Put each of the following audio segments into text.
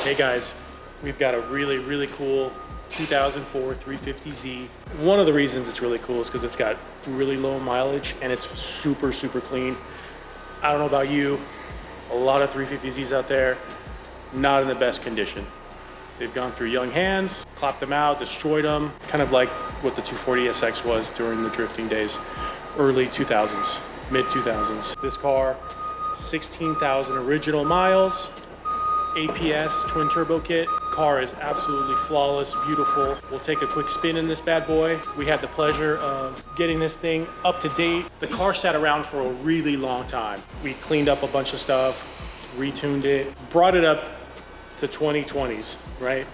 Hey guys, we've got a really cool 2004 350Z. One of the reasons it's really cool is because it's got really low mileage and it's super clean. I don't know about you, a lot of 350Zs out there, not in the best condition. They've gone through young hands, clapped them out, destroyed them, kind of like what the 240 SX was during the drifting days, early 2000s, mid 2000s. This car, 16,000 original miles, APS twin turbo kit. Car is absolutely flawless, beautiful. We'll take a quick spin in this bad boy. We had the pleasure of getting this thing up to date. The car sat around for a really long time. We cleaned up a bunch of stuff, retuned it, brought it up to 2020s, right?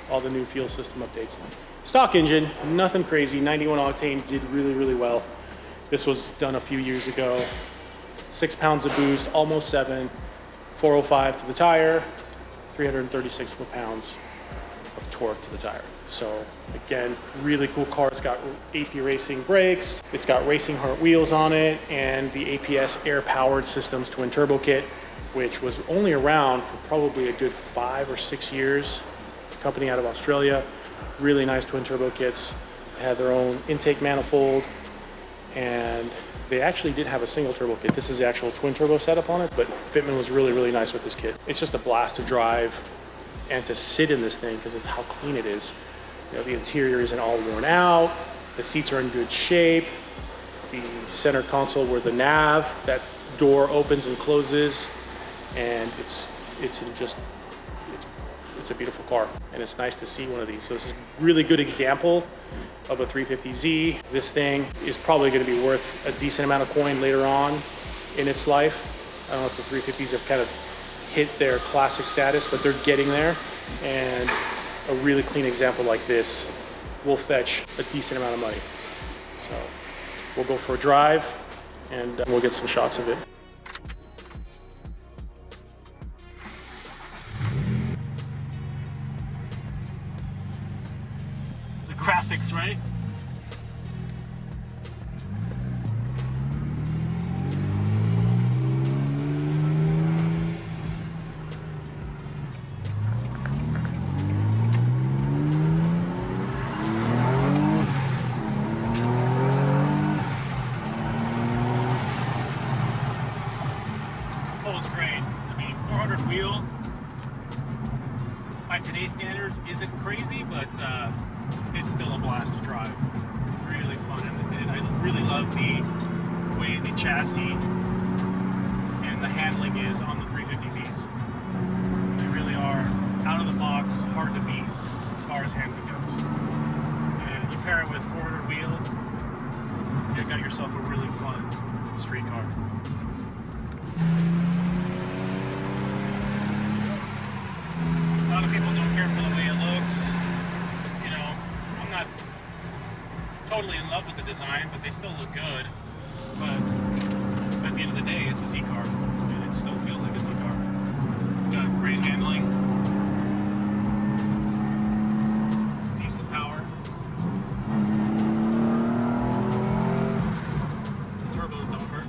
All the new fuel system updates. Stock engine, nothing crazy, 91 octane, did really well. This was done a few years ago. 6 pounds of boost, almost 7, 405 to the tire, 336 foot-pounds of torque to the tire. So again, really cool car. It's got AP Racing brakes, it's got Racing Heart wheels on it, and the APS air-powered systems twin turbo kit, which was only around for probably a good 5 or 6 years. Company out of Australia, really nice twin turbo kits. They had their own intake manifold, and they actually did have a single turbo kit. This is the actual twin turbo setup on it, but fitment was really nice with this kit. It's just a blast to drive and to sit in this thing because of how clean it is. You know, the interior isn't all worn out, the seats are in good shape, the center console where the nav, that door opens and closes, and it's a beautiful car, and it's nice to see one of these. So this is a really good example of a 350Z. This thing is probably going to be worth a decent amount of coin later on in its life. I don't know if the 350s have kind of hit their classic status, but they're getting there, and a really clean example like this will fetch a decent amount of money. So we'll go for a drive and we'll get some shots of it. Graphics, right? Oh, it's great. I mean, 400 wheel by today's standards isn't crazy, but it's still a blast to drive. Really fun, and I really love the way the chassis and the handling is on the 350Zs. They really are out of the box, hard to beat as far as handling goes. And you pair it with 400 wheel, you got yourself a really fun street car. A lot of people don't care for the way it looks. I'm not totally in love with the design, but they still look good. But at the end of the day, it's a Z car, and it still feels like a Z car. It's got great handling, decent power. The turbos don't hurt.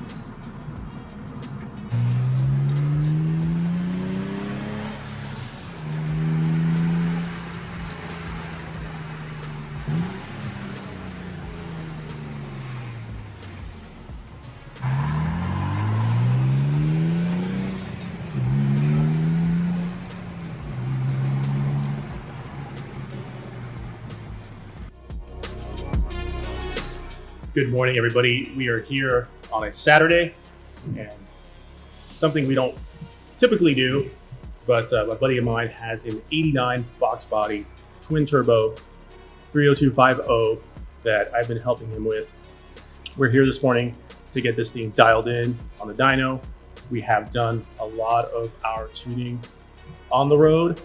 Good morning, everybody. We are here on a Saturday, and something we don't typically do, but a buddy of mine has an 89 box body twin turbo 30250 that I've been helping him with. We're here this morning to get this thing dialed in on the dyno. We have done a lot of our tuning on the road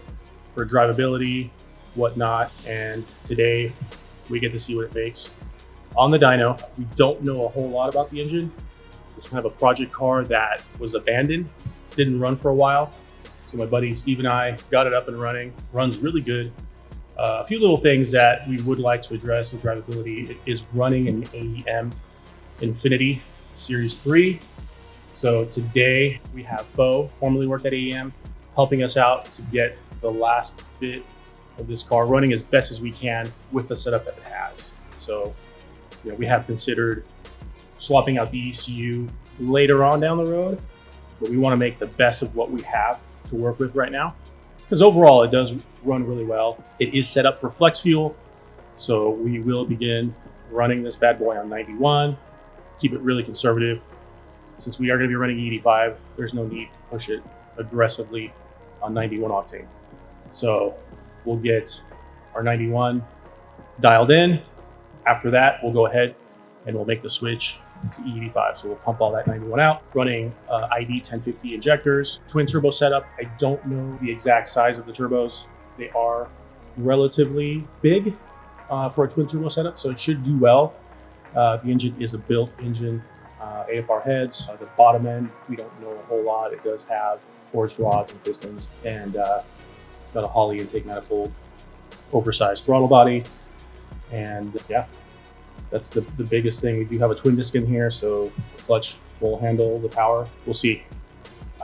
for drivability, whatnot, and today we get to see what it makes on the dyno. We don't know a whole lot about the engine. It's kind of a project car that was abandoned, didn't run for a while. So my buddy Steve and I got it up and running, runs really good. A few little things that we would like to address with drivability. It is running an AEM Infinity Series 3. So today we have Bo, formerly worked at AEM, helping us out to get the last bit of this car running as best as we can with the setup that it has. So, we have considered swapping out the ECU later on down the road, but we want to make the best of what we have to work with right now. Because overall, it does run really well. It is set up for flex fuel, so we will begin running this bad boy on 91, keep it really conservative. Since we are going to be running 85, there's no need to push it aggressively on 91 octane. So we'll get our 91 dialed in. After that, we'll go ahead and we'll make the switch to E85. So we'll pump all that 91 out, running ID 1050 injectors, twin turbo setup. I don't know the exact size of the turbos. They are relatively big for a twin turbo setup, so it should do well. The engine is a built engine, AFR heads. The bottom end, we don't know a whole lot. It does have forged rods and pistons, and got a Holley intake manifold, oversized throttle body, and yeah, that's the biggest thing. We do have a twin disc in here, so the clutch will handle the power. We'll see.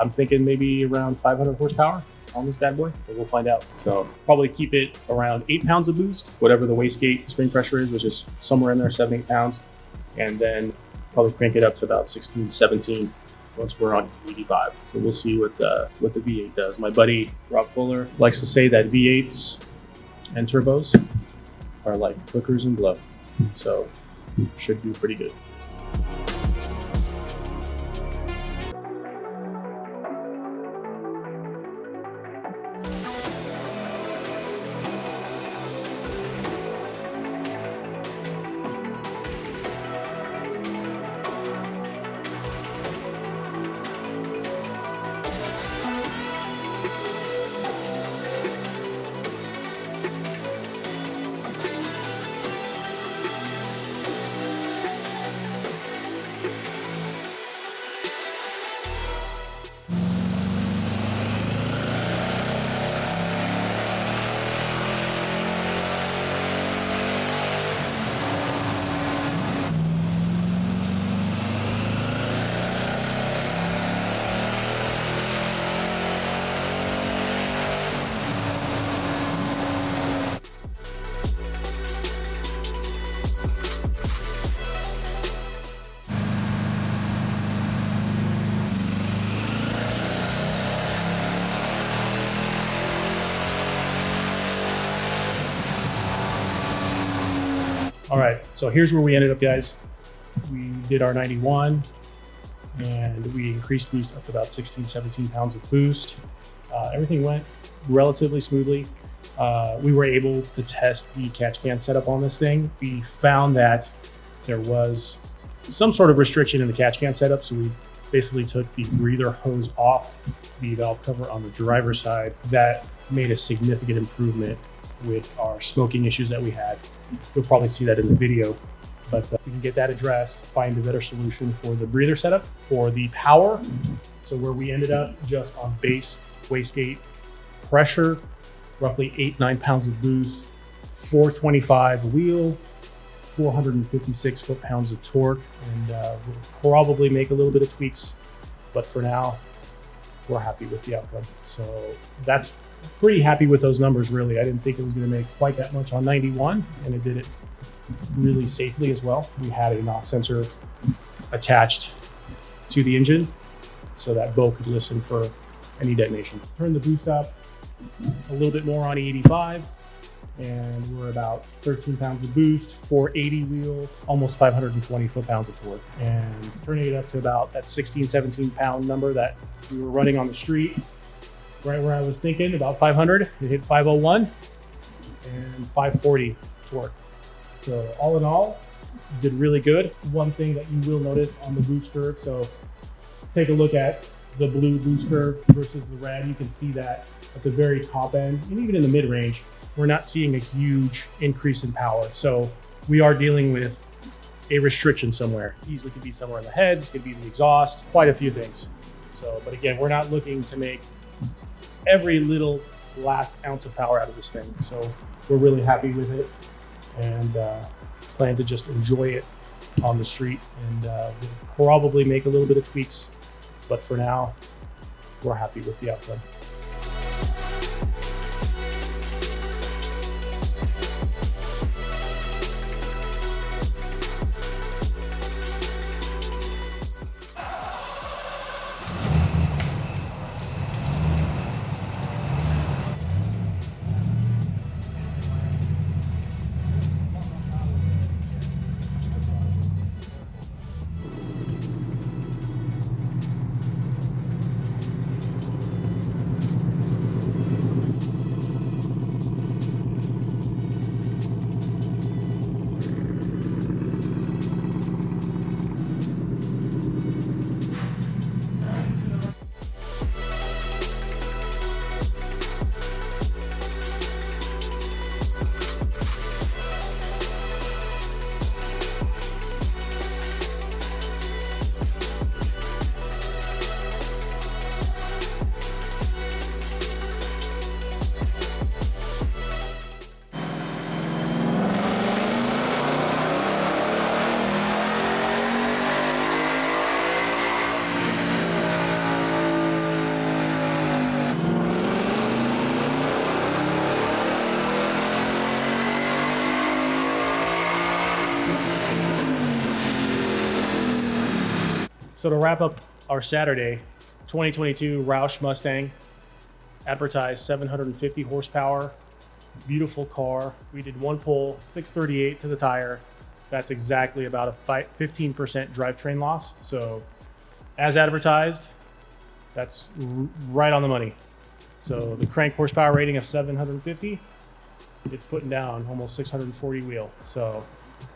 I'm thinking maybe around 500 horsepower on this bad boy, but we'll find out. So probably keep it around 8 pounds of boost, whatever the wastegate spring pressure is, which is somewhere in there, 7-8 pounds. And then probably crank it up to about 16, 17 once we're on 85. So we'll see what the V8 does. My buddy Rob Fuller likes to say that V8s and turbos are like hookers and blow. So should do pretty good. All right, so here's where we ended up, guys. We did our 91 and we increased boost up to about 16, 17 pounds of boost. Everything went relatively smoothly. We were able to test the catch can setup on this thing. We found that there was some sort of restriction in the catch can setup, so we basically took the breather hose off the valve cover on the driver's side. That made a significant improvement with our smoking issues that we had. You'll probably see that in the video, but we can get that addressed, find a better solution for the breather setup. For the power, so where we ended up just on base wastegate pressure, roughly 8-9 pounds of boost, 425 wheel, 456 foot-pounds of torque, and we'll probably make a little bit of tweaks, but for now, we're happy with the outcome. So that's pretty happy with those numbers, really. I didn't think it was going to make quite that much on 91, and it did it really safely as well. We had a knock sensor attached to the engine so that Bo could listen for any detonation. Turn the boost up a little bit more on E85, and we're about 13 pounds of boost, 480 wheel, almost 520 foot-pounds of torque, and turning it up to about that 16, 17 pound number that we were running on the street, right where I was thinking, about 500. It hit 501 and 540 torque. So all in all, did really good. One thing that you will notice on the boost curve, so take a look at the blue boost curve versus the red. You can see that at the very top end, and even in the mid-range, we're not seeing a huge increase in power. So we are dealing with a restriction somewhere. Easily could be somewhere in the heads, could be the exhaust, quite a few things. So, but again, we're not looking to make every little last ounce of power out of this thing. So we're really happy with it, and plan to just enjoy it on the street, and we'll probably make a little bit of tweaks, but for now, we're happy with the outcome. So to wrap up our Saturday, 2022 Roush Mustang, advertised 750 horsepower, beautiful car. We did one pull, 638 to the tire. That's exactly about a 15% drivetrain loss. So as advertised, that's right on the money. So the crank horsepower rating of 750, it's putting down almost 640 wheel. So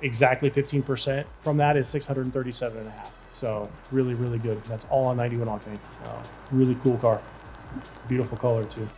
exactly 15% from that is 637 and a half. So really, really good. That's all on 91 octane. So really cool car. Beautiful color too.